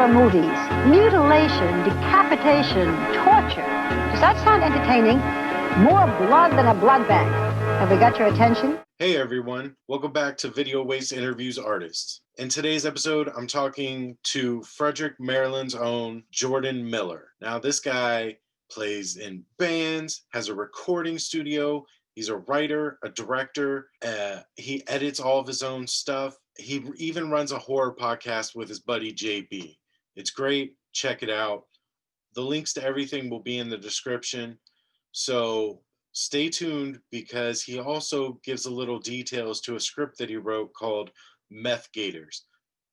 horror movies, mutilation, decapitation, torture. Does that sound entertaining? More blood than a blood bank. Have we got your attention? Hey everyone, welcome back to Video Waste Interviews Artists. In today's episode, I'm talking to Frederick, Maryland's own Jordan Miller. Now, this guy plays in bands, has a recording studio, he's a writer, a director, he edits all of his own stuff. He even runs a horror podcast with his buddy JB. It's great, check it out. The links to everything will be in the description. So stay tuned because he also gives a little details to a script that he wrote called Meth Gators.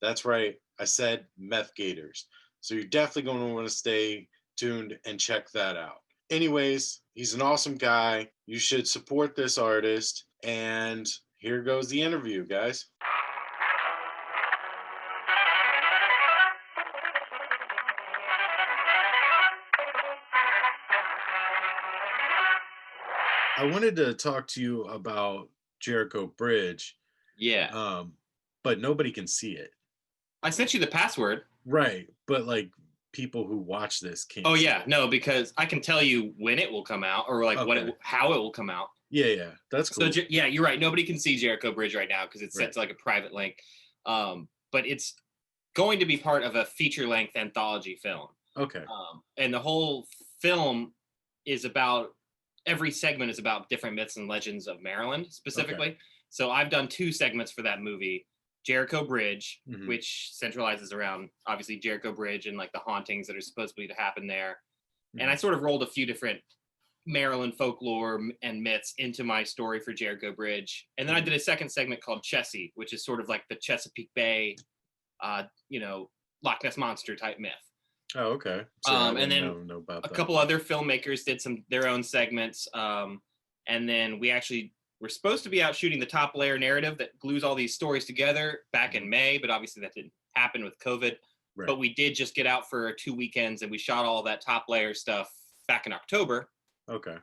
That's right, I said Meth Gators. So you're definitely going to want to stay tuned and check that out. Anyways, he's an awesome guy. You should support this artist. And here goes the interview, guys. I wanted to talk to you about Jericho Bridge. Yeah. But nobody can see it. I sent you the password. Right. But like people who watch this can't. Oh see yeah. it. No, because I can tell you when it will come out or like how it will come out. Yeah. That's cool. So yeah, you're right. Nobody can see Jericho Bridge right now because it's set to like a private link. But it's going to be part of a feature-length anthology film. Okay. And the whole film is about every segment is about different myths and legends of Maryland specifically. Okay. So I've done 2 segments for that movie, Jericho Bridge, which centralizes around obviously Jericho Bridge and like the hauntings that are supposedly to happen there. And I sort of rolled a few different Maryland folklore and myths into my story for Jericho Bridge. And then I did a second segment called Chessie, which is sort of like the Chesapeake Bay, Loch Ness Monster type myth. Oh, okay. So and then know about a couple other filmmakers did their own segments. And then we're supposed to be out shooting the Top Layer narrative that glues all these stories together back in May, but obviously that didn't happen with COVID. Right. But we did just get out for 2 weekends and we shot all that Top Layer stuff back in October. Okay.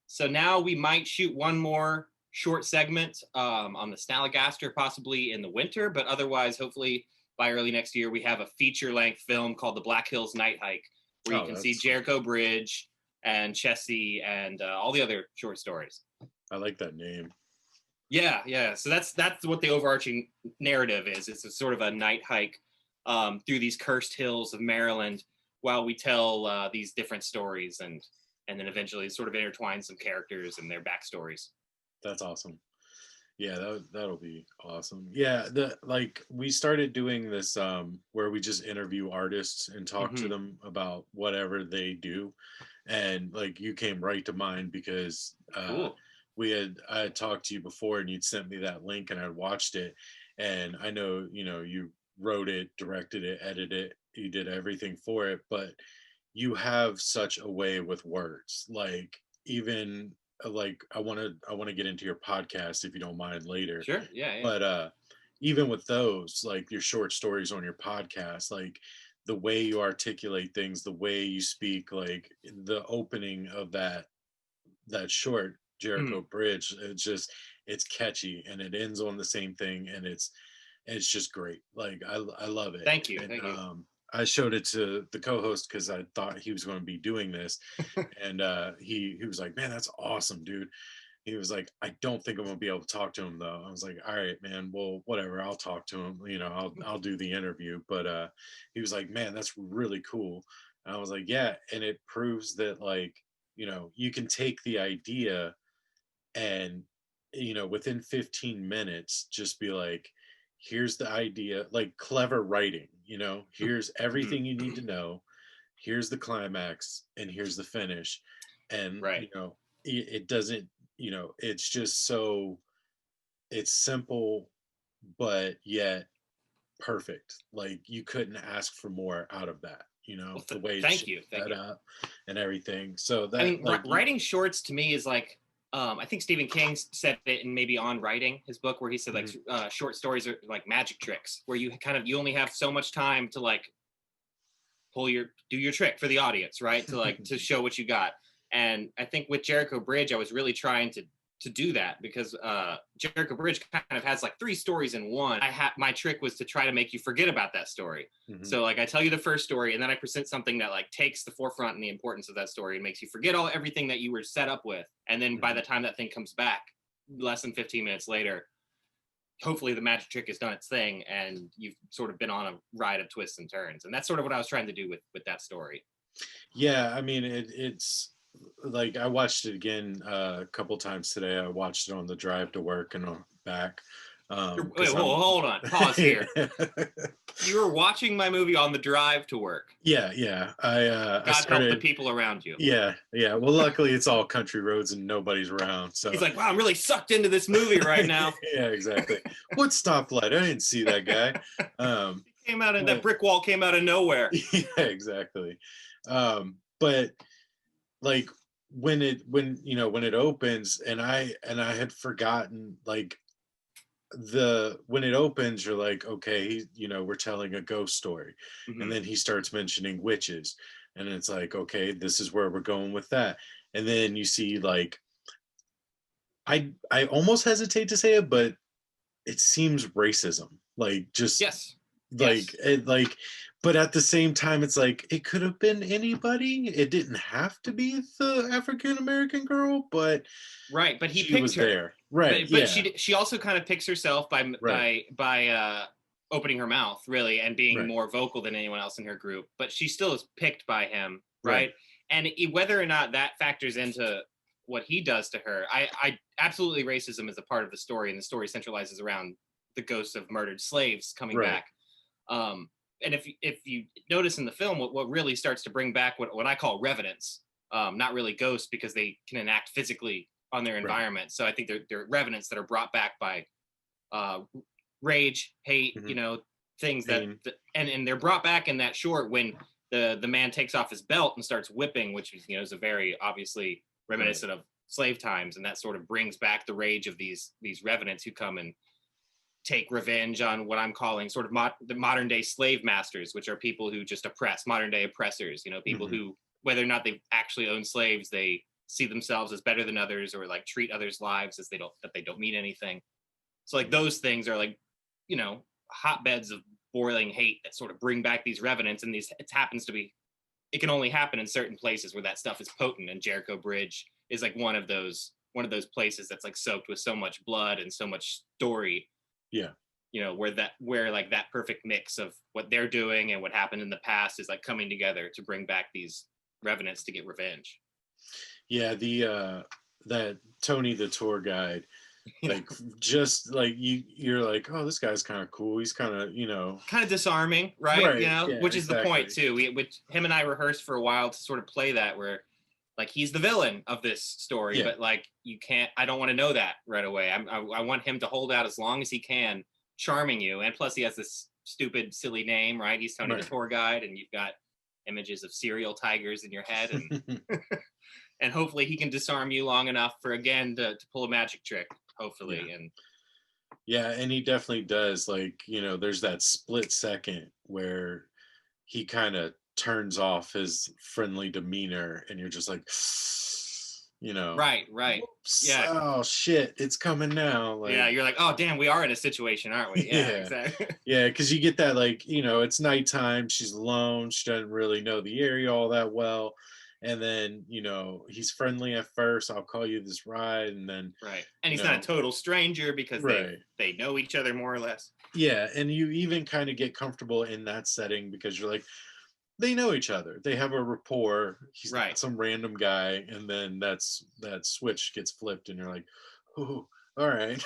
So now we might shoot one more short segment on the Snallygaster possibly in the winter, but otherwise, hopefully, by early next year, we have a feature-length film called The Black Hills Night Hike, where you can see Jericho Bridge and Chessie and all the other short stories. I like that name. Yeah. So that's what the overarching narrative is. It's a sort of a night hike through these cursed hills of Maryland while we tell these different stories and then eventually sort of intertwine some characters and their backstories. That's awesome. Yeah, that'll be awesome. Yeah, we started doing this where we just interview artists and talk to them about whatever they do, and like you came right to mind because cool. I had talked to you before and you'd sent me that link and I'd watched it, and I know you wrote it, directed it, edited it, you did everything for it, but you have such a way with words, like even. Like I want to get into your podcast if you don't mind later. Sure. Yeah. But even with those, like your short stories on your podcast, like the way you articulate things, the way you speak, like the opening of that short Jericho Bridge, it's catchy and it ends on the same thing and it's just great. Like I love it. Thank you. And, Thank you. I showed it to the co-host because I thought he was going to be doing this. And he was like, man, that's awesome, dude. He was like, I don't think I'm going to be able to talk to him, though. I was like, all right, man, well, whatever. I'll talk to him. I'll do the interview. But he was like, man, that's really cool. And I was like, yeah. And it proves that, like, you can take the idea and, within 15 minutes, just be like, here's the idea, like clever writing, here's everything you need to know, here's the climax, and here's the finish. And, right. It doesn't, it's just so, it's simple, but yet perfect. Like you couldn't ask for more out of that, well, the way thank you up and everything. So that, I mean, writing shorts to me is like, I think Stephen King said it in maybe On Writing, his book, where he said like short stories are like magic tricks, where you only have so much time to like do your trick for the audience, right? To like to show what you got. And I think with Jericho Bridge, I was really trying to to do that because Jericho Bridge kind of has like 3 stories in one. My trick was to try to make you forget about that story. Mm-hmm. So like I tell you the first story and then I present something that like takes the forefront and the importance of that story and makes you forget everything that you were set up with. And then by the time that thing comes back, less than 15 minutes later, hopefully the magic trick has done its thing and you've sort of been on a ride of twists and turns. And that's sort of what I was trying to do with that story. Yeah, I mean, it's like I watched it again a couple times today. I watched it on the drive to work and back. Wait, hold on, pause here. You were watching my movie on the drive to work. Yeah. God help the people around you. Yeah. Well, luckily it's all country roads and nobody's around. So he's like, wow, I'm really sucked into this movie right now. Yeah, exactly. What stoplight? I didn't see that guy. Came out of that brick wall came out of nowhere. Yeah, exactly. But like when it opens and I had forgotten like when it opens, you're like, okay, we're telling a ghost story. Mm-hmm. And then he starts mentioning witches and it's like, okay, this is where we're going with that. And then you see like, I almost hesitate to say it, but it seems racism, like just yes. But at the same time, it's like it could have been anybody. It didn't have to be the African American girl, but right. But he picked her there, right? But she also kind of picks herself by opening her mouth, really, and being more vocal than anyone else in her group. But she still is picked by him, right? And whether or not that factors into what he does to her, I absolutely racism is a part of the story, and the story centralizes around the ghosts of murdered slaves coming back. And if you notice in the film, what really starts to bring back what I call revenants, not really ghosts because they can enact physically on their environment. So I think they're revenants that are brought back by rage, hate, things that, and they're brought back in that short when the man takes off his belt and starts whipping, which is a very obviously reminiscent of slave times, and that sort of brings back the rage of these revenants who come and take revenge on what I'm calling sort of the modern day slave masters, which are people who just oppress, modern day oppressors, people who, whether or not they actually own slaves, they see themselves as better than others or like treat others' lives as they don't mean anything. So like those things are like, hotbeds of boiling hate that sort of bring back these revenants, and it can only happen in certain places where that stuff is potent, and Jericho Bridge is like one of those places that's like soaked with so much blood and so much story. Yeah. Where like that perfect mix of what they're doing and what happened in the past is like coming together to bring back these revenants to get revenge. Yeah, that Tony the tour guide, like just like you're like, oh, this guy's kind of cool. He's kind of disarming, right? Yeah, which is the point too. Which him and I rehearsed for a while to sort of play that where like he's the villain of this story, but like I don't want to know that right away. I want him to hold out as long as he can, charming you. And plus he has this stupid, silly name, right? He's Tony the tour guide, and you've got images of serial tigers in your head, and and hopefully he can disarm you long enough for again to pull a magic trick, hopefully. And he definitely does. Like, there's that split second where he kind of turns off his friendly demeanor and you're just like, right. Whoops, yeah, oh shit, it's coming now. Like, yeah, you're like, oh damn, we are in a situation, aren't we? Yeah, exactly. Yeah, because you get that, like, it's nighttime, she's alone, she doesn't really know the area all that well, and then he's friendly at first, I'll call you this ride, and then and he's not a total stranger because they know each other more or less. Yeah, and you even kind of get comfortable in that setting because you're like, they know each other, they have a rapport, he's not some random guy, and then that switch gets flipped and you're like, oh, all right.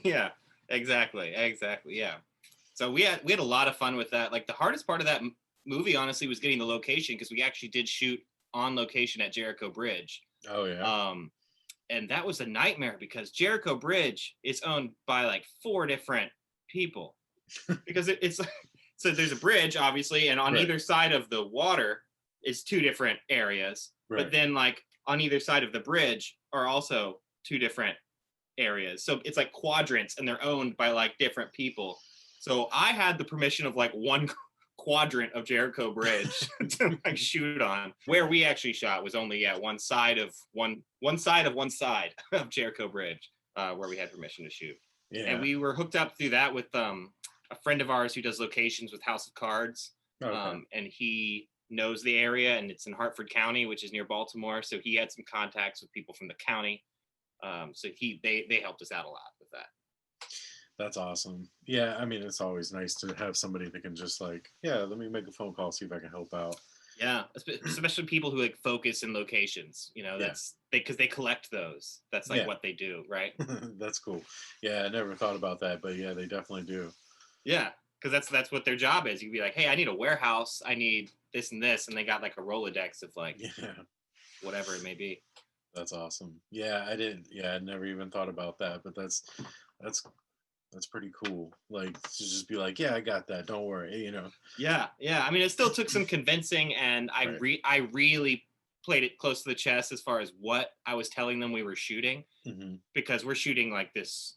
Yeah, exactly, yeah. So we had a lot of fun with that. Like the hardest part of that movie honestly was getting the location, because we actually did shoot on location at Jericho Bridge. Oh yeah. And that was a nightmare because Jericho Bridge is owned by like 4 different people because it's so there's a bridge obviously, and on either side of the water is 2 different areas, but then like on either side of the bridge are also 2 different areas, so it's like quadrants, and they're owned by like different people. So I had the permission of like one quadrant of Jericho Bridge to like shoot on. Where we actually shot was only one side of one side of Jericho Bridge, where we had permission to shoot. Yeah. And we were hooked up through that with a friend of ours who does locations with House of Cards. Okay. And he knows the area, and it's in Hartford County, which is near Baltimore. So he had some contacts with people from the county. So they helped us out a lot with that. That's awesome. Yeah, I mean, it's always nice to have somebody that can just like, yeah, let me make a phone call, see if I can help out. Yeah, especially people who like focus in locations. That's because they collect those. That's like what they do, right? That's cool. Yeah, I never thought about that, but yeah, they definitely do. Yeah, because that's what their job is. You'd be like, hey, I need a warehouse. I need this and this, and they got like a Rolodex of like whatever it may be. That's awesome. Yeah, I didn't. Yeah, I never even thought about that, but that's pretty cool. Like to just be like, yeah, I got that. Don't worry. Yeah. I mean, it still took some convincing, and I really played it close to the chest as far as what I was telling them we were shooting, because we're shooting like this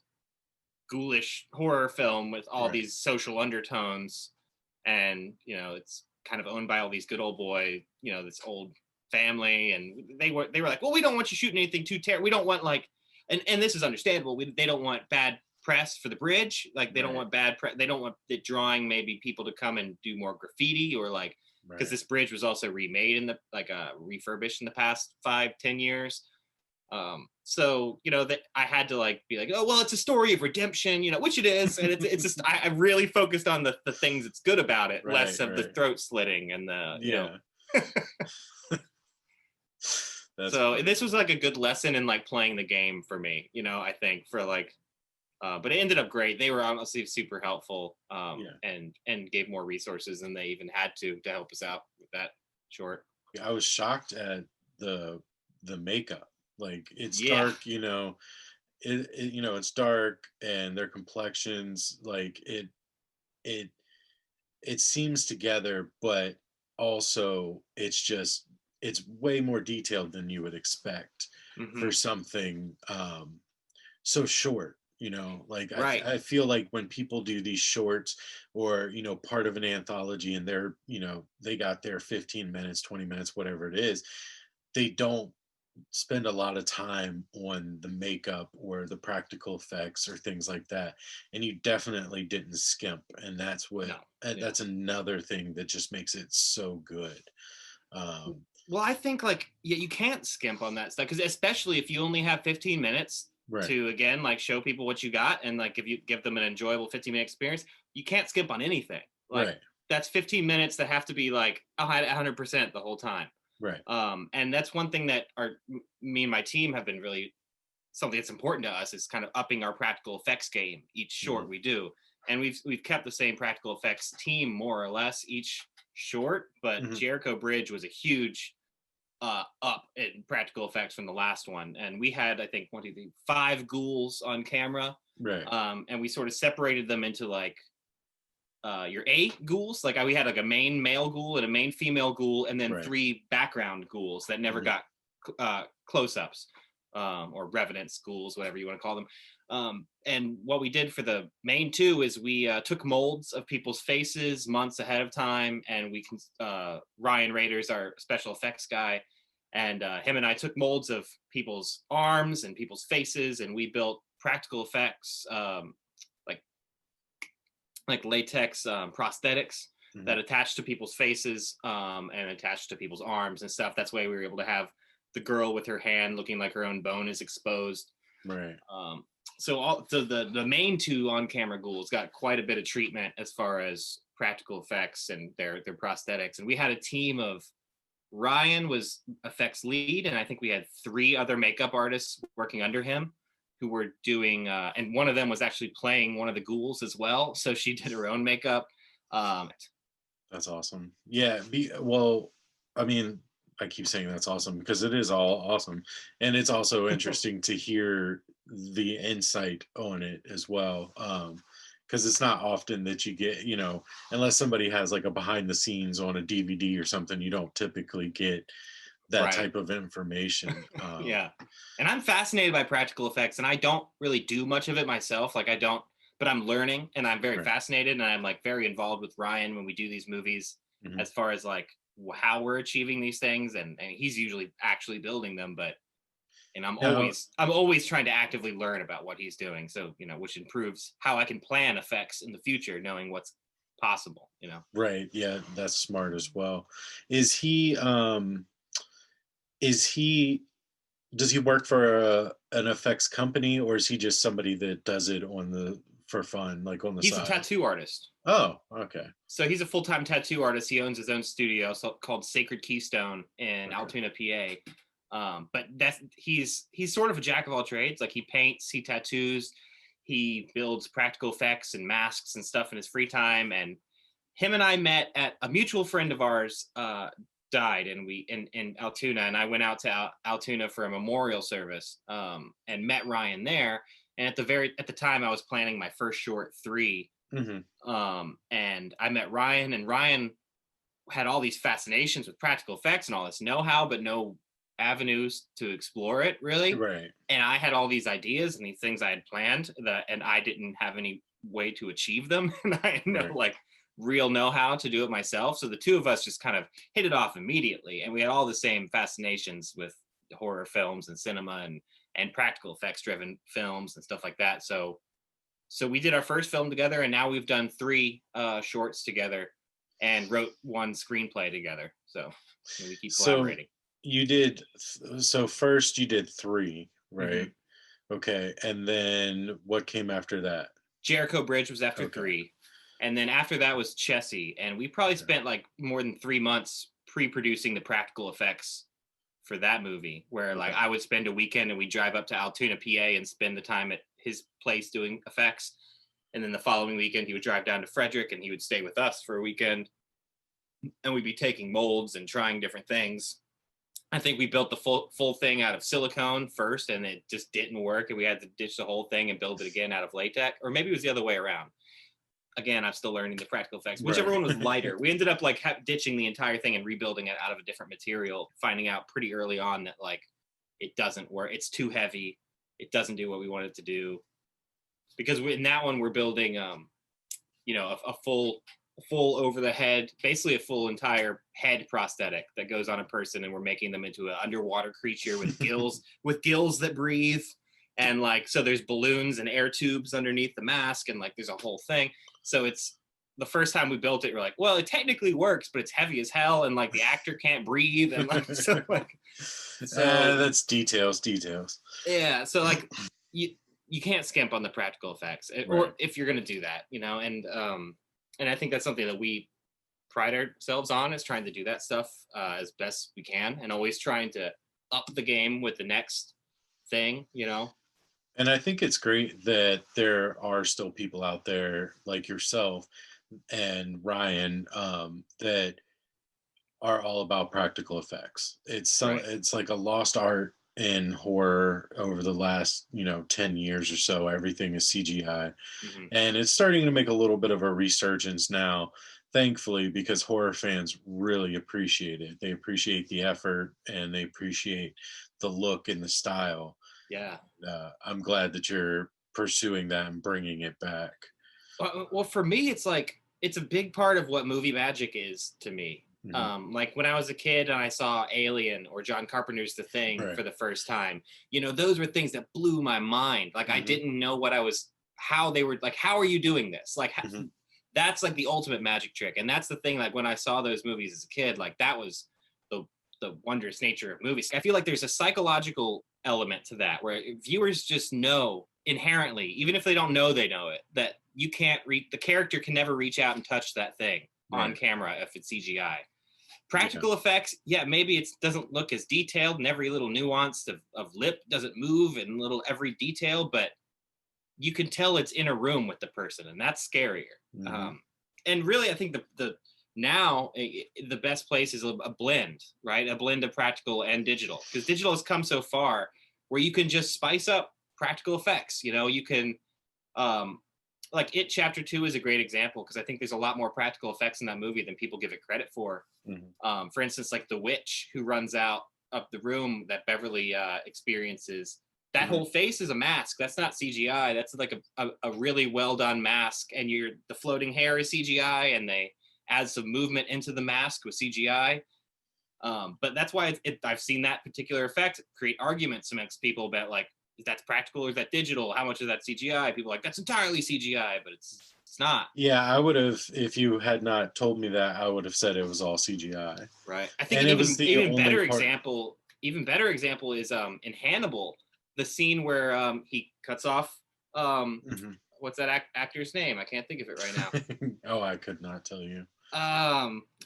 ghoulish horror film with all these social undertones, and it's kind of owned by all these good old boy, this old family, and they were like, well, we don't want you shooting anything too terrible. We don't want like, and this is understandable. They don't want bad press for the bridge. Like they don't want bad press. They don't want it drawing maybe people to come and do more graffiti or like, because this bridge was also remade in the refurbished in the past 5-10 years. So that I had to like be like, oh well, it's a story of redemption, which it is, and it's just I really focused on the things that's good about it, less of the throat slitting and the so funny. This was like a good lesson in like playing the game for me, I think for like, but it ended up great. They were honestly super helpful, and gave more resources than they even had to help us out with that short. I was shocked at the makeup. Like it's dark, it's dark, and their complexions, like it seems together, but also it's way more detailed than you would expect for something so short. Like I feel like when people do these shorts or part of an anthology, and they're they got their 15 minutes, 20 minutes, whatever it is, they don't spend a lot of time on the makeup or the practical effects or things like that, and you definitely didn't skimp, and that's that's another thing that just makes it so good. Well, I think like you can't skimp on that stuff, because especially if you only have 15 minutes to again like show people what you got, and like if you give them an enjoyable 15-minute experience, you can't skimp on anything. Like that's 15 minutes that have to be like 100% the whole time. Right. And that's one thing that me and my team have been really something that's important to us, is kind of upping our practical effects game each short we do. And we've kept the same practical effects team more or less each short, but Jericho Bridge was a huge up in practical effects from the last one. And we had, I think, 5 ghouls on camera. Right. And we sort of separated them into like your A ghouls. Like we had like a main male ghoul and a main female ghoul, and then 3 background ghouls that never got close-ups, or revenants, ghouls, whatever you want to call them. And what we did for the main 2 is we took molds of people's faces months ahead of time, and we Ryan Rader's our special effects guy, and him and I took molds of people's arms and people's faces, and we built practical effects, like latex prosthetics that attach to people's faces, and attach to people's arms and stuff. That's why we were able to have the girl with her hand looking like her own bone is exposed. Right. So the main 2 on-camera ghouls got quite a bit of treatment as far as practical effects and their prosthetics. And we had a team of, Ryan was effects lead, and I think we had 3 other makeup artists working under him who were doing, and one of them was actually playing one of the ghouls as well. So she did her own makeup. That's awesome. Yeah. Well, I mean, I keep saying that's awesome because it is all awesome. And it's also interesting to hear the insight on it as well. Because it's not often that you get, unless somebody has like a behind the scenes on a DVD or something, you don't typically get that type of information. Yeah. And I'm fascinated by practical effects, and I don't really do much of it myself. Like I don't but I'm learning and I'm very Right. fascinated, and I'm like very involved with Ryan when we do these movies Mhm. as far as like how we're achieving these things, and he's usually actually building them, but and I'm Now, always trying to actively learn about what he's doing, so which improves how I can plan effects in the future, knowing what's possible. right, yeah, that's smart as well. Is he is he does he work for an effects company, or is he just somebody that does it on the for fun, like on the He's a side? tattoo artist. Oh, okay. So he's a full-time tattoo artist. He owns his own studio called Sacred Keystone in Okay. Altoona, PA. But he's sort of a jack of all trades. Like he paints, he tattoos, he builds practical effects and masks and stuff in his free time. And him and I met at a mutual friend of ours died, and we in Altoona, and I went out to Altoona for a memorial service and met Ryan there. And at the time, I was planning my first short 3. Mhm. And I met Ryan, and Ryan had all these fascinations with practical effects and all this know-how, but no avenues to explore it really. Right. And I had all these ideas and these things I had planned and I didn't have any way to achieve them. And I had no Right. like real know-how to do it myself. So the two of us just kind of hit it off immediately. And we had all the same fascinations with horror films and cinema and practical effects driven films and stuff like that. So we did our first film together, and now we've done 3 shorts together and wrote 1 screenplay together. So we keep So collaborating. you did so first you did 3, right? Mm-hmm. Okay. And then what came after that? Jericho Bridge was after Okay. 3. And then after that was Chessie. And we probably spent like more than 3 months pre-producing the practical effects for that movie, where like I would spend a weekend and we'd drive up to Altoona, PA and spend the time at his place doing effects. And then the following weekend he would drive down to Frederick and he would stay with us for a weekend. And we'd be taking molds and trying different things. I think we built the full thing out of silicone first, and it just didn't work, and we had to ditch the whole thing and build it again out of latex, or maybe it was the other way around. Again, I'm still learning the practical effects. Whichever one was lighter, we ended up like ditching the entire thing and rebuilding it out of a different material, finding out pretty early on that like it doesn't work. It's too heavy. It doesn't do what we want it to do. Because in that one we're building, a full over the head, basically a full entire head prosthetic that goes on a person, and we're making them into an underwater creature with gills that breathe, and like so there's balloons and air tubes underneath the mask, and like there's a whole thing. So it's the first time we built it, we're like, well, it technically works, but it's heavy as hell, and like the actor can't breathe, and like so that's details. Yeah, so like you can't skimp on the practical effects, or if you're gonna do that, and I think that's something that we pride ourselves on, is trying to do that stuff as best we can, and always trying to up the game with the next thing. And I think it's great that there are still people out there like yourself and Ryan that are all about practical effects. It's like a lost art in horror over the last 10 years or so. Everything is CGI. Mm-hmm. And it's starting to make a little bit of a resurgence now, thankfully, because horror fans really appreciate it. They appreciate the effort and they appreciate the look and the style. Yeah. I'm glad that you're pursuing that and bringing it back. Well, for me, it's like it's a big part of what movie magic is to me. Mm-hmm. Like when I was a kid and I saw Alien or John Carpenter's The Thing for the first time, those were things that blew my mind. Like I didn't know how they were, like, how are you doing this? Like that's like the ultimate magic trick. And that's the thing, like when I saw those movies as a kid, like that was the wondrous nature of movies. I feel like there's a psychological element to that where viewers just know inherently, even if they don't know they know it, that you can't the character can never reach out and touch that thing on camera if it's CGI. Practical effects, maybe it doesn't look as detailed and every little nuance of lip doesn't move and every detail, but you can tell it's in a room with the person, and that's scarier. And really, I think the best place is a blend, right? A blend of practical and digital, because digital has come so far where you can just spice up practical effects. You can, like It Chapter 2 is a great example, because I think there's a lot more practical effects in that movie than people give it credit for. For instance, like the witch who runs out of the room that Beverly experiences that whole face is a mask. That's not CGI. That's like a really well done mask. And the floating hair is CGI, and they add some movement into the mask with CGI. But that's why I've seen that particular effect create arguments amongst people about like, is that practical or is that digital? How much is that CGI? People are like, that's entirely CGI, but it's not. Yeah, I would have, if you had not told me that, I would have said it was all CGI. Right. I think And an it was the even only better part. even better example is in Hannibal, the scene where he cuts off Mhm. what's that actor's name? I can't think of it right now. Oh, I could not tell you.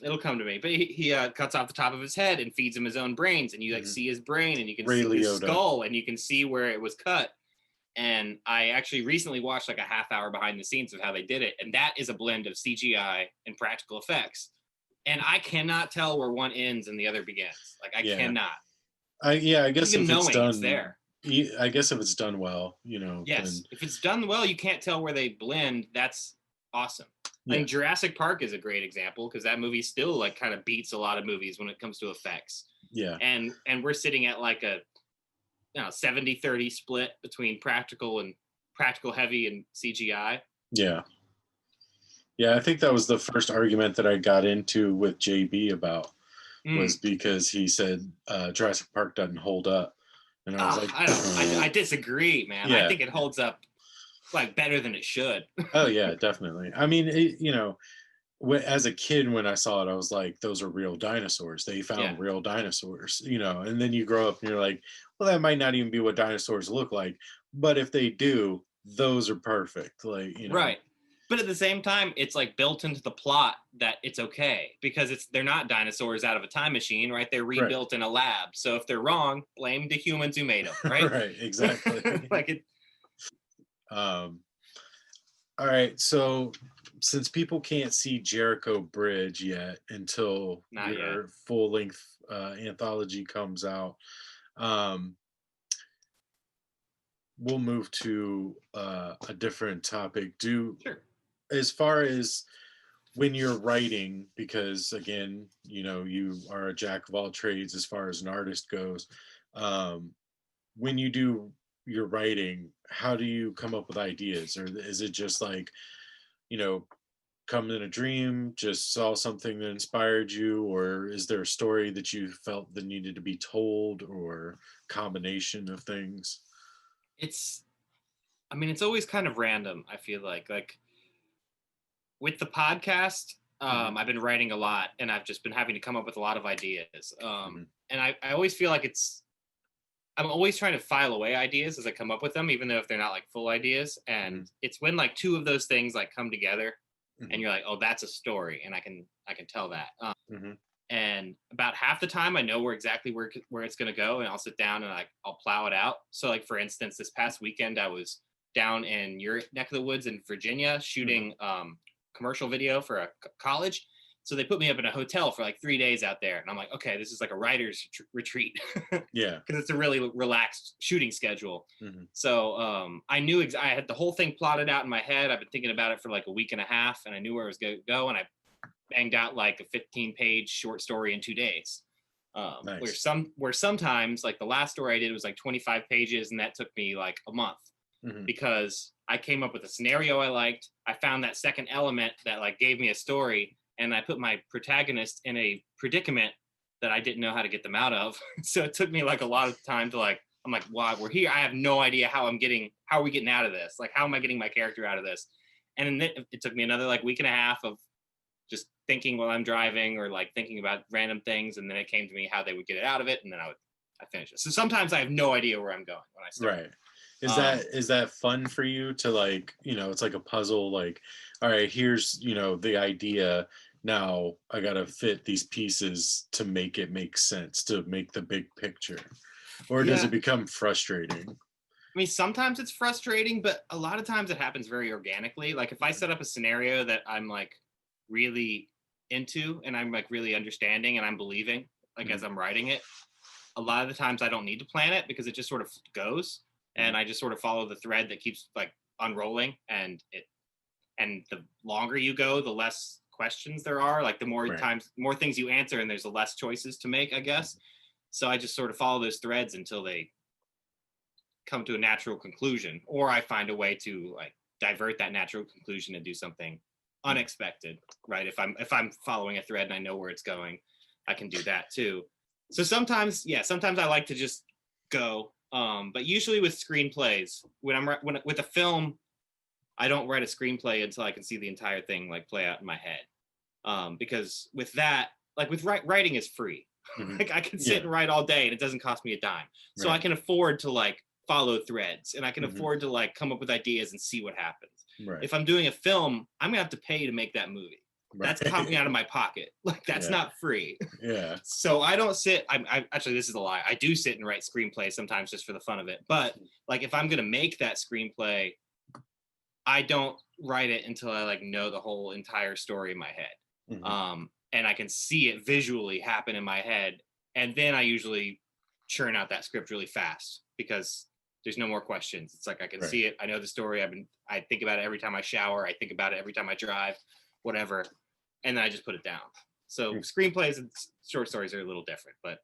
It'll come to me. But he cuts off the top of his head and feeds him his own brains, and you like see his brain, and you can Ray see his Liotta. skull, and you can see where it was cut. And I actually recently watched like a half hour behind the scenes of how they did it, and that is a blend of CGI and practical effects. And I cannot tell where one ends and the other begins. Like I cannot. I guess Even if it's knowing done, it's there. I guess if it's done well, Yes, then, if it's done well, you can't tell where they blend. That's awesome. Yeah. And Jurassic Park is a great example because that movie still like kind of beats a lot of movies when it comes to effects. Yeah. And we're sitting at like a 70-30 split between practical heavy and CGI. Yeah. Yeah, I think that was the first argument that I got into with JB about was because he said Jurassic Park doesn't hold up. And I was like, I disagree, man. Yeah. I think it holds up like better than it should. Oh yeah, definitely. I mean, as a kid when I saw it, I was like, those are real dinosaurs. They found real dinosaurs, and then you grow up and you're like, well, that might not even be what dinosaurs look like. But if they do, those are perfect. Like, Right. But at the same time, it's like built into the plot that it's okay because they're not dinosaurs out of a time machine, right? They're rebuilt in a lab. So if they're wrong, blame the humans who made them, right? Right, exactly. Like it. All right, so since people can't see Jericho Bridge yet until your full-length anthology comes out, we'll move to a different topic. As far as when you're writing, because again, you are a jack of all trades as far as an artist goes. When you do your writing, how do you come up with ideas? Or is it just like, come in a dream, just saw something that inspired you? Or is there a story that you felt that needed to be told, or combination of things? It's always kind of random. I feel like with the podcast, I've been writing a lot and I've just been having to come up with a lot of ideas. And I always feel like I'm always trying to file away ideas as I come up with them, even though if they're not like full ideas. And it's when like two of those things like come together and you're like, oh, that's a story. And I can tell that. And about half the time I know exactly where it's going to go, and I'll sit down and I'll plow it out. So like, for instance, this past weekend, I was down in your neck of the woods in Virginia shooting commercial video for a college. So they put me up in a hotel for like 3 days out there. And I'm like, okay, this is like a writer's retreat. Yeah. Because it's a really relaxed shooting schedule. So I knew I had the whole thing plotted out in my head. I've been thinking about it for like a week and a half, and I knew where it was going to go. And I banged out like a 15-page short story in 2 days. Nice. Where sometimes like the last story I did was like 25 pages, and that took me like a month because I came up with a scenario I liked. I found that second element that like gave me a story, and I put my protagonist in a predicament that I didn't know how to get them out of. So it took me like a lot of time to like, I'm like, wow, we're here. I have no idea how are we getting out of this? Like, how am I getting my character out of this? And then it took me another like week and a half of just thinking while I'm driving or like thinking about random things. And then it came to me how they would get it out of it. And then I finish it. So sometimes I have no idea where I'm going when I start. Right. Is that fun for you to like, it's like a puzzle, like, all right, here's, the idea. Now I got to fit these pieces to make it make sense, to make the big picture. Or does it become frustrating? I mean, sometimes it's frustrating, but a lot of times it happens very organically. Like if I set up a scenario that I'm like really into and I'm like really understanding and I'm believing, like as I'm writing it, a lot of the times I don't need to plan it because it just sort of goes. And I just sort of follow the thread that keeps like unrolling, and the longer you go, the less questions there are. Like the more more things you answer, and there's less choices to make, I guess. So I just sort of follow those threads until they come to a natural conclusion, or I find a way to like divert that natural conclusion and do something unexpected, right? If I'm following a thread and I know where it's going, I can do that too. So sometimes I like to just go. But usually with screenplays, when with a film, I don't write a screenplay until I can see the entire thing like play out in my head. Because with that, like with writing is free. Mhm. Like I can sit and write all day and it doesn't cost me a dime. So I can afford to like follow threads, and I can afford to like come up with ideas and see what happens. Right. If I'm doing a film, I'm gonna have to pay to make that movie. That's coming out of my pocket. Like that's not free. Yeah. So I don't sit. I actually, this is a lie. I do sit and write screenplays sometimes just for the fun of it. But like if I'm gonna make that screenplay, I don't write it until I like know the whole entire story in my head. And I can see it visually happen in my head, and then I usually churn out that script really fast because there's no more questions. It's like I can see it. I know the story. I think about it every time I shower. I think about it every time I drive, whatever, and then I just put it down. So screenplays and short stories are a little different, but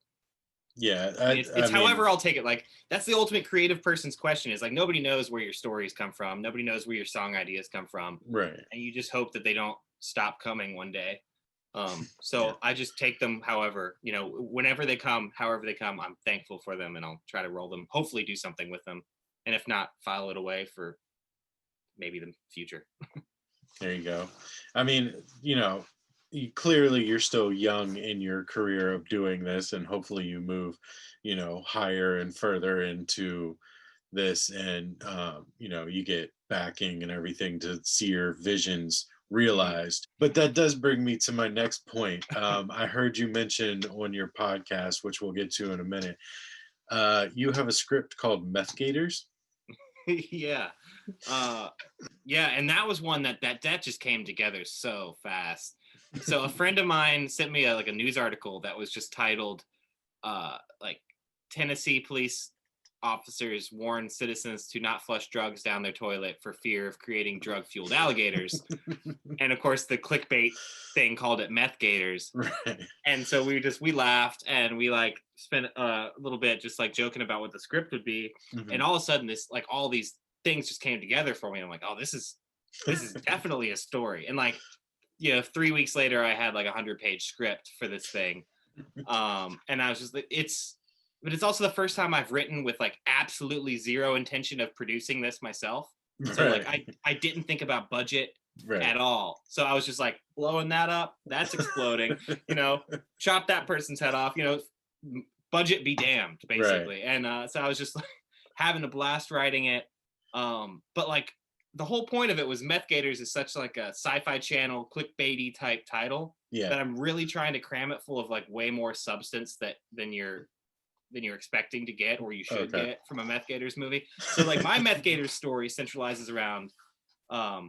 yeah, it's however I'll take it. Like that's the ultimate creative person's question. Is like nobody knows where your stories come from. Nobody knows where your song ideas come from. Right. And you just hope that they don't stop coming one day. So I just take them however, whenever they come, however they come, I'm thankful for them, and I'll try to roll them, hopefully do something with them. And if not, file it away for maybe the future. There you go. I mean, clearly you're still young in your career of doing this, and hopefully you move, higher and further into this, and you get backing and everything to see your visions realized. But that does bring me to my next point. I heard you mention on your podcast, which we'll get to in a minute, you have a script called Meth Gators. Yeah. And that was one that just came together so fast. So a friend of mine sent me a news article that was just titled like Tennessee police officers warn citizens to not flush drugs down their toilet for fear of creating drug-fueled alligators. And of course the clickbait thing called it meth gators. Right. And so we laughed, and we like spent a little bit just like joking about what the script would be. And all of a sudden this like all these things just came together for me. I'm like, oh, this is definitely a story. And like 3 weeks later I had like 100-page script for this thing. And I was just but it's also the first time I've written with like absolutely zero intention of producing this myself. So like I didn't think about budget at all. So I was just like blowing that up. That's exploding, chop that person's head off, budget be damned, basically. And so I was just like having a blast writing it. But like the whole point of it was Meth Gators is such like a sci-fi channel clickbaity type title that I'm really trying to cram it full of like way more substance than you're expecting to get, or you should get from a Meth Gators movie. So like my Meth Gators story centralizes around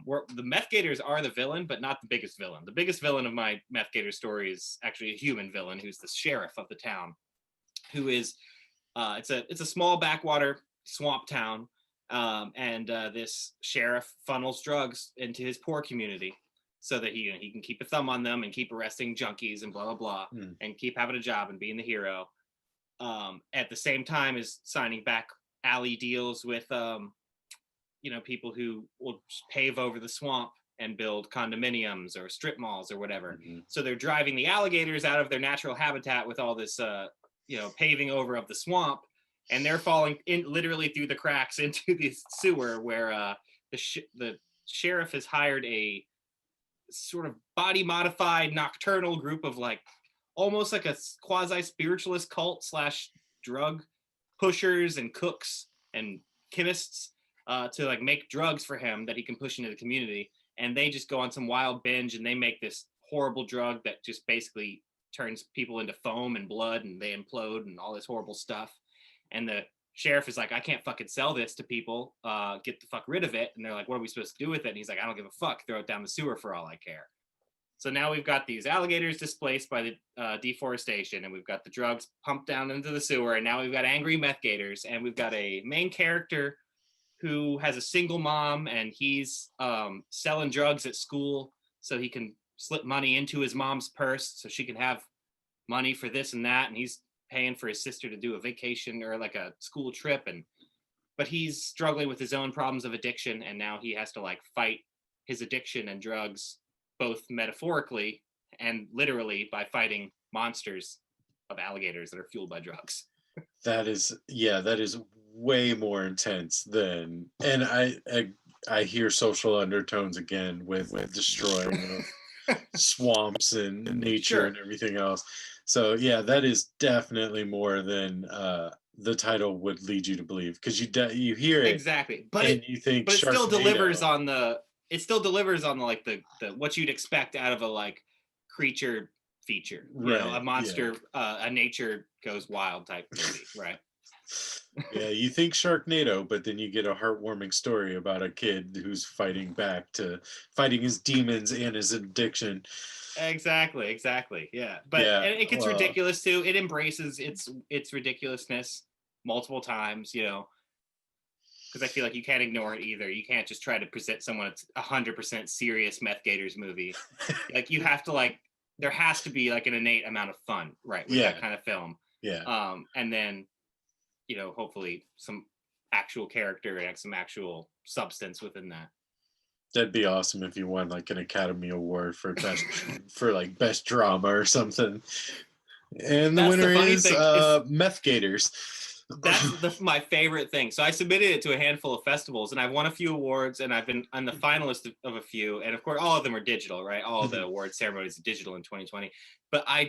where the Meth Gators are the villain, but not the biggest villain. The biggest villain of my Meth Gators story is actually a human villain who's the sheriff of the town, who is it's a small backwater swamp town, and this sheriff funnels drugs into his poor community so that he can keep a thumb on them and keep arresting junkies and blah blah blah and keep having a job and being the hero. At the same time as signing back alley deals with people who will pave over the swamp and build condominiums or strip malls or whatever. So they're driving the alligators out of their natural habitat with all this paving over of the swamp, and they're falling in literally through the cracks into the sewer where the sheriff has hired a sort of body modified nocturnal group of like almost like a quasi spiritualist cult / drug pushers and cooks and chemists to like make drugs for him that he can push into the community. And they just go on some wild binge, and they make this horrible drug that just basically turns people into foam and blood, and they implode and all this horrible stuff. And the sheriff is like, I can't fucking sell this to people. Get the fuck rid of it. And they're like, what are we supposed to do with it? And he's like, I don't give a fuck. Throw it down the sewer for all I care. So now we've got these alligators displaced by the deforestation, and we've got the drugs pumped down into the sewer, and now we've got angry meth gators, and we've got a main character who has a single mom, and he's selling drugs at school so he can slip money into his mom's purse so she can have money for this and that, and he's paying for his sister to do a vacation or like a school trip, and but he's struggling with his own problems of addiction, and now he has to like fight his addiction and drugs, both metaphorically and literally, by fighting monsters of alligators that are fueled by drugs. That is way more intense than, and I hear social undertones again with destroying of swamps and nature Sure. and everything else. So yeah, that is definitely more than the title would lead you to believe, because you hear it Exactly, but and you think it still delivers Sharknado. on the like the what you'd expect out of a like creature feature, you know, a Right, monster, a nature goes wild type movie, right? yeah, you think Sharknado, but then you get a heartwarming story about a kid who's fighting his demons and his addiction. Exactly, yeah. But Yeah, and it gets ridiculous too. It embraces its ridiculousness multiple times, you know, because I feel like you can't ignore it either. You can't just try to present someone it's 100% serious Meth Gators movie. Like you have to like there has to be like an innate amount of fun, right, with that kind of film. Yeah. And then, you know, hopefully some actual character and some actual substance within that. That'd be awesome if you won like an Academy Award for best drama or something. And the That's the winner funny is thing is Meth Gators. that's my favorite thing. So I submitted it to a handful of festivals, and I've won a few awards, and I've been on the finalist of a few, and of course all of them are digital, right? All of the award ceremonies are digital in 2020. But I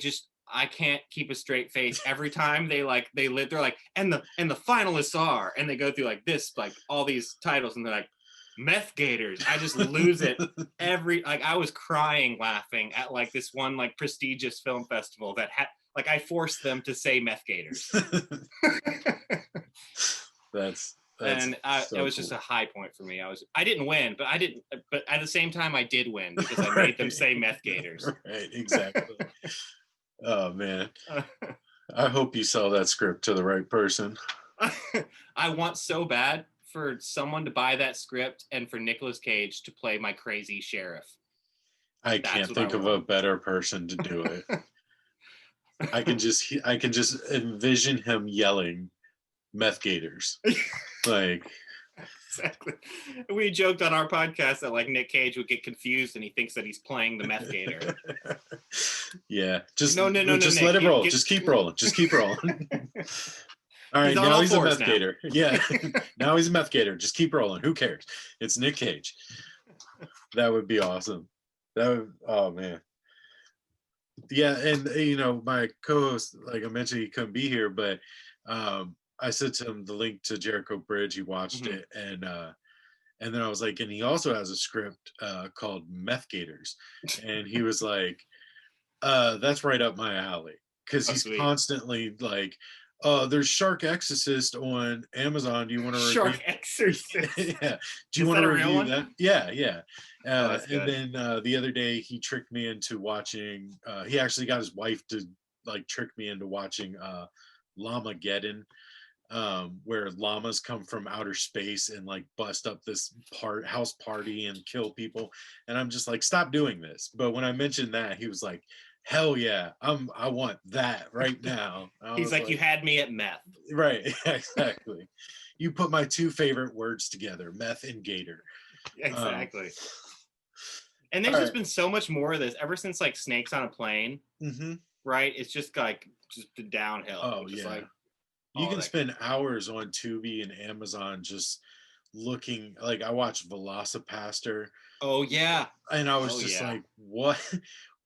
can't keep a straight face every time they're like and the finalists are, and they go through like this, like all these titles, and they're like Meth Gators. I just lose it every like I was crying laughing at like this one like prestigious film festival that had like I forced them to say Meth Gators. That's and so it was cool. just a high point for me. I didn't win, but at the same time I did win because I made them say Meth Gators. Right, exactly. Oh man. I hope you sell that script to the right person. I want so bad for someone to buy that script and for Nicolas Cage to play my crazy sheriff. I can't think of a better person to do it. I can just envision him yelling Meth Gators. Like exactly. We joked on our podcast that like Nick Cage would get confused and he thinks that he's playing the Meth Gator. Yeah, just no, just Nick, let it roll. Just keep rolling. Just keep rolling. All right, now he's a Meth Gator. Yeah, now he's a Meth Gator. Just keep rolling. Who cares? It's Nick Cage. That would be awesome. Oh man. Yeah, and you know, my co-host, like I mentioned, he couldn't be here, but I sent him the link to Jericho Bridge. He watched it, and then I was like, and he also has a script called Meth Gators, and he was like, that's right up my alley, because he's constantly like, there's Shark Exorcist on Amazon. Do you want to review Shark Exorcist? Yeah. Do you want to review that? Yeah. And then the other day he tricked me into watching. He actually got his wife to like trick me into watching Llamageddon, where llamas come from outer space and like bust up this house party and kill people. And I'm just like, stop doing this. But when I mentioned that, he was like, hell yeah, I want that right now. He's like, you had me at meth. Right, exactly. You put my two favorite words together, meth and gator. Exactly. And there's just been so much more of this ever since like Snakes on a Plane. Mm-hmm. Right? It's just like just downhill. Oh yeah. Like, you can spend hours on Tubi and Amazon just looking. Like I watched Velocipaster. Oh yeah. And I was like, what?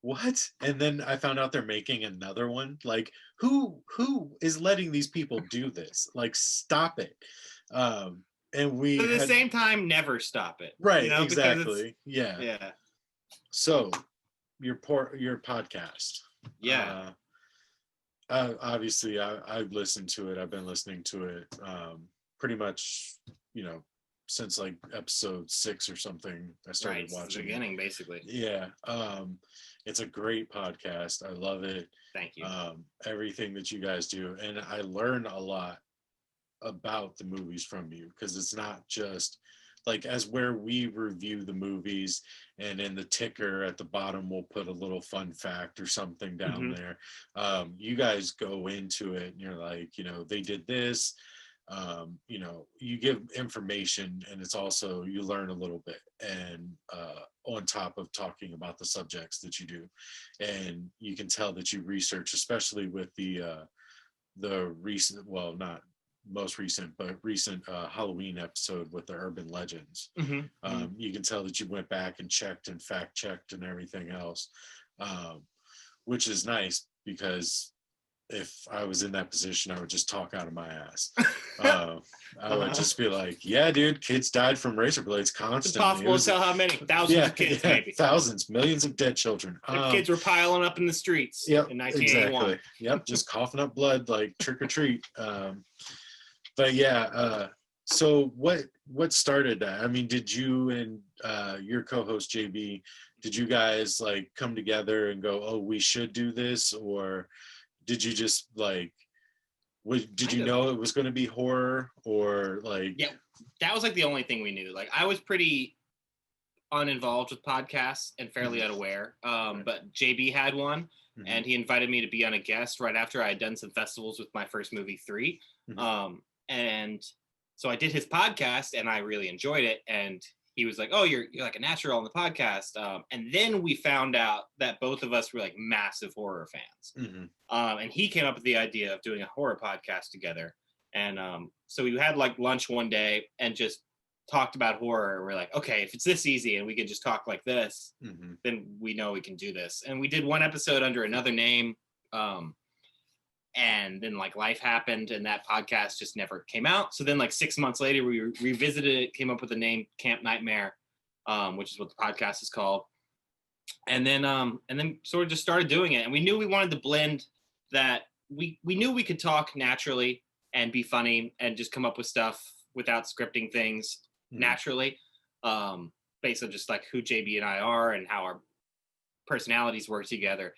What? And then I found out they're making another one. Like, who is letting these people do this? Like, stop it. And we at the same time never stop it. Right, you know, exactly. Yeah. Yeah. So your podcast. Yeah. Obviously I've listened to it. I've been listening to it pretty much, you know, since like episode 6 or something. I started watching the beginning, basically. Yeah. It's a great podcast. I love it. Thank you. Everything that you guys do, and I learn a lot about the movies from you, because it's not just like as where we review the movies, and in the ticker at the bottom we'll put a little fun fact or something down there. You guys go into it and you're like, you know, they did this, You know, you give information, and it's also you learn a little bit, and on top of talking about the subjects that you do, and you can tell that you research, especially with the recent, well, not most recent, but recent Halloween episode with the urban legends. You can tell that you went back and checked and fact checked and everything else, which is nice, because if I was in that position, I would just talk out of my ass. I would just be like, yeah, dude, kids died from razor blades constantly. It's impossible to tell how many. Thousands of kids, maybe. Thousands, millions of dead children. The kids were piling up in the streets in 1981. Exactly. Yep, just coughing up blood like trick or treat. But yeah, so what started that? I mean, did you and your co-host JB, did you guys like come together and go, oh, we should do this? Or did you just like, did you know it was going to be horror, or like? Yeah, that was like the only thing we knew. Like, I was pretty uninvolved with podcasts and fairly unaware. But JB had one, and he invited me to be on a guest right after I had done some festivals with my first movie, 3. And so I did his podcast, and I really enjoyed it. And he was like, oh, you're like a natural on the podcast. And then we found out that both of us were like massive horror fans. And he came up with the idea of doing a horror podcast together. And so we had like lunch one day and just talked about horror. We're like, okay, if it's this easy and we can just talk like this, then we know we can do this. And we did one episode under another name. And then like life happened, and that podcast just never came out. So then like 6 months later, we revisited it, came up with the name Camp Nightmare, which is what the podcast is called. And then sort of just started doing it. And we knew we wanted to blend that. We knew we could talk naturally and be funny and just come up with stuff without scripting things naturally, based on just like who JB and I are and how our personalities work together.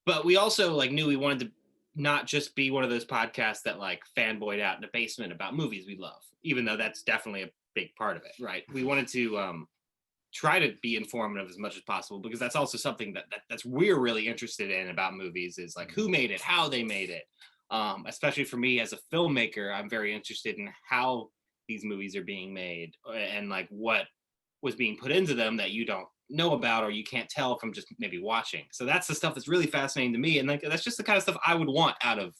But we also like knew we wanted to not just be one of those podcasts that like fanboyed out in the basement about movies we love, even though that's definitely a big part of it, right? We wanted to try to be informative as much as possible, because that's also something that's we're really interested in about movies, is like who made it, how they made it. Especially for me as a filmmaker, I'm very interested in how these movies are being made, and like what was being put into them that you don't know about or you can't tell from just maybe watching. So that's the stuff that's really fascinating to me, and like that's just the kind of stuff I would want out of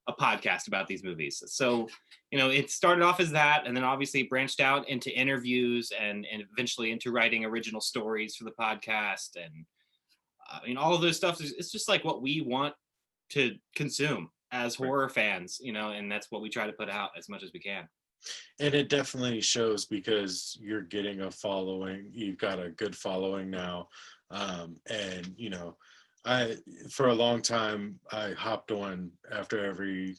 a podcast about these movies. So, you know, it started off as that, and then obviously branched out into interviews and eventually into writing original stories for the podcast. And I mean, all of those stuff it's just like what we want to consume as horror fans, you know, and that's what we try to put out as much as we can. And it definitely shows, because you're getting a following. You've got a good following now. And, you know, for a long time, I hopped on after every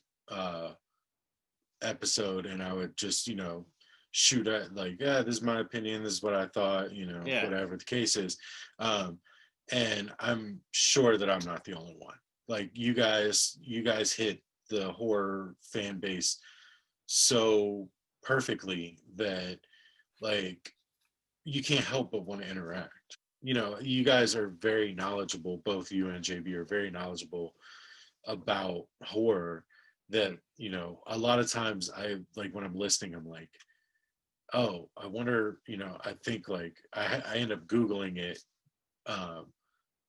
episode, and I would just, you know, shoot at like, yeah, this is my opinion. This is what I thought, you know, whatever the case is. And I'm sure that I'm not the only one. Like you guys hit the horror fan base so perfectly that like you can't help but want to interact. You know, you guys are very knowledgeable, both you and JB are very knowledgeable about horror, that, you know, a lot of times I like when I'm listening, I'm like, oh, I wonder, you know, I think like I end up Googling it.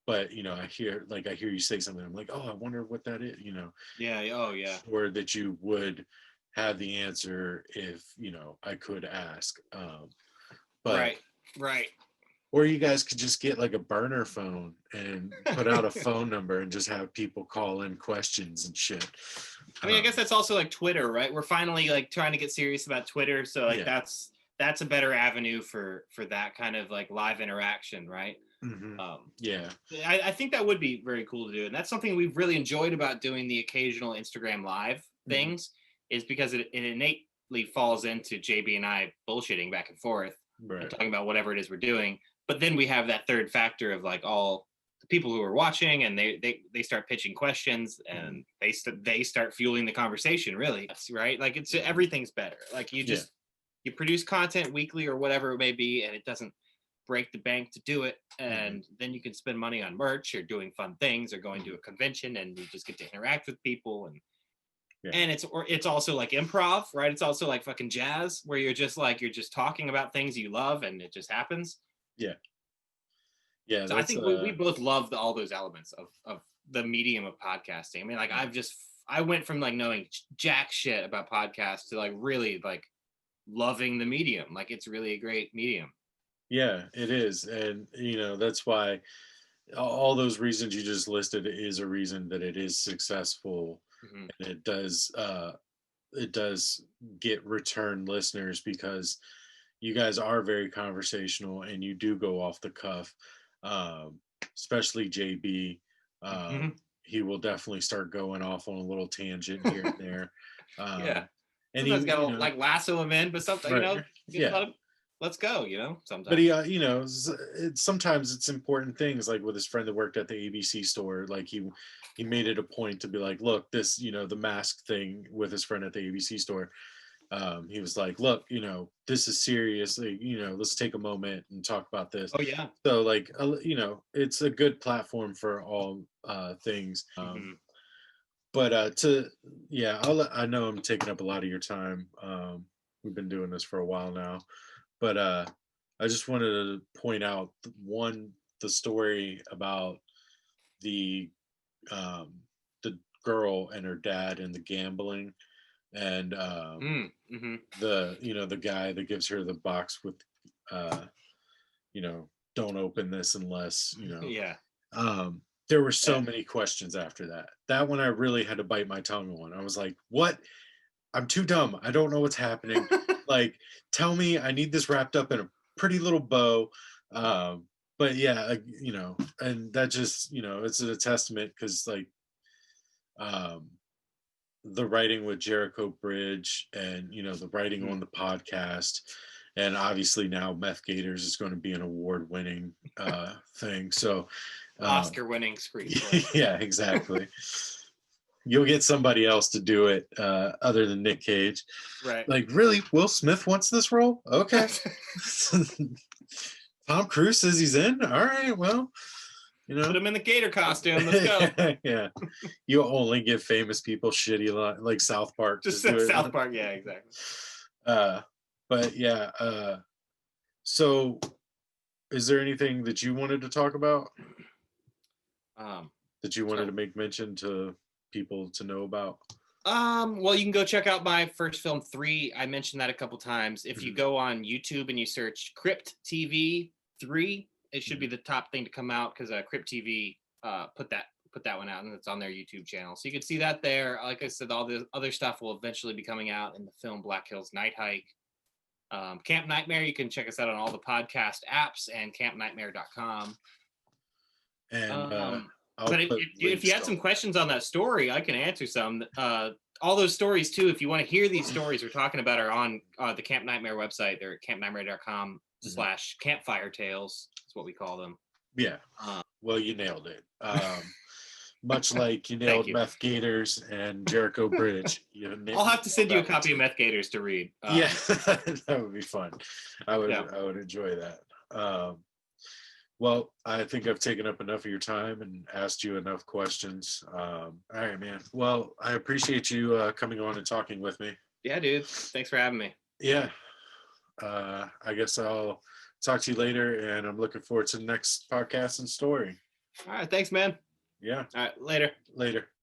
But you know, I hear you say something, I'm like, oh, I wonder what that is, you know. Or that you would have the answer if, you know, I could ask. But right. Or you guys could just get like a burner phone and put out a phone number and just have people call in questions and shit. I mean, I guess that's also like Twitter, right? We're finally like trying to get serious about Twitter, so like that's a better avenue for that kind of like live interaction, right? I think that would be very cool to do, and that's something we've really enjoyed about doing the occasional Instagram live things, is because it innately falls into JB and I bullshitting back and forth and talking about whatever it is we're doing. But then we have that third factor of like all the people who are watching, and they start pitching questions, and they start fueling the conversation, really, right? Like it's everything's better. Like you just you produce content weekly or whatever it may be, and it doesn't break the bank to do it, and then you can spend money on merch or doing fun things or going to a convention, and you just get to interact with people. And And it's also like improv, right? It's also like fucking jazz, where you're just talking about things you love, and it just happens. Yeah. So I think we both love all those elements of the medium of podcasting. I mean, like I went from like knowing jack shit about podcasts to like really like loving the medium. Like it's really a great medium. Yeah, it is. And that's why all those reasons you just listed is a reason that it is successful. And it does get return listeners, because you guys are very conversational and you do go off the cuff. Especially JB. He will definitely start going off on a little tangent here and there. Yeah. And sometimes gotta like lasso him in, but sometimes right. Let's go, sometimes. But he, sometimes it's important things, like with his friend that worked at the ABC store. Like he made it a point to be like, look, this, the mask thing with his friend at the ABC store. He was like, look, this is serious. Like, let's take a moment and talk about this. Oh yeah. So like, it's a good platform for all things. But I know I'm taking up a lot of your time. We've been doing this for a while now, but I just wanted to point out the story about the girl and her dad and the gambling, and the guy that gives her the box with don't open this unless yeah. There were so many questions after that. That one I really had to bite my tongue on. I was like, what? I'm too dumb. I don't know what's happening. Like, tell me, I need this wrapped up in a pretty little bow. But yeah, and that just, it's a testament, because like the writing with Jericho Bridge, and the writing on the podcast, and obviously now Meth Gators is going to be an award-winning thing. So Oscar-winning screenplay. Yeah, exactly. You'll get somebody else to do it other than Nick Cage. Right. Like, really? Will Smith wants this role? Okay. Tom Cruise says he's in? All right, well, put him in the gator costume. Let's go. Yeah. You only give famous people shitty like South Park. Just South Park, yeah, exactly. But yeah, so is there anything that you wanted to talk about? That you wanted to make mention to people to know about? Well, you can go check out my first film, 3. I mentioned that a couple times. If you go on YouTube and you search Crypt TV 3, it should be the top thing to come out, because Crypt TV put that one out, and it's on their YouTube channel. So you can see that there. Like I said, all the other stuff will eventually be coming out in the film Black Hills Night Hike. Camp Nightmare, you can check us out on all the podcast apps and campnightmare.com. And but if you had some questions on that story, I can answer some. All those stories too, if you want to hear these stories we're talking about, are on the Camp Nightmare website. They're at campnightmare.com/campfire tales is what we call them. Yeah. Well, you nailed it. Much like you nailed Meth Gators and Jericho Bridge. I'll have to send you a copy of Meth Gators to read. Yeah, that would be fun. I would enjoy that. Well, I think I've taken up enough of your time and asked you enough questions. All right, man. Well, I appreciate you coming on and talking with me. Yeah, dude. Thanks for having me. Yeah. I guess I'll talk to you later, and I'm looking forward to the next podcast and story. All right. Thanks, man. Yeah. All right. Later. Later.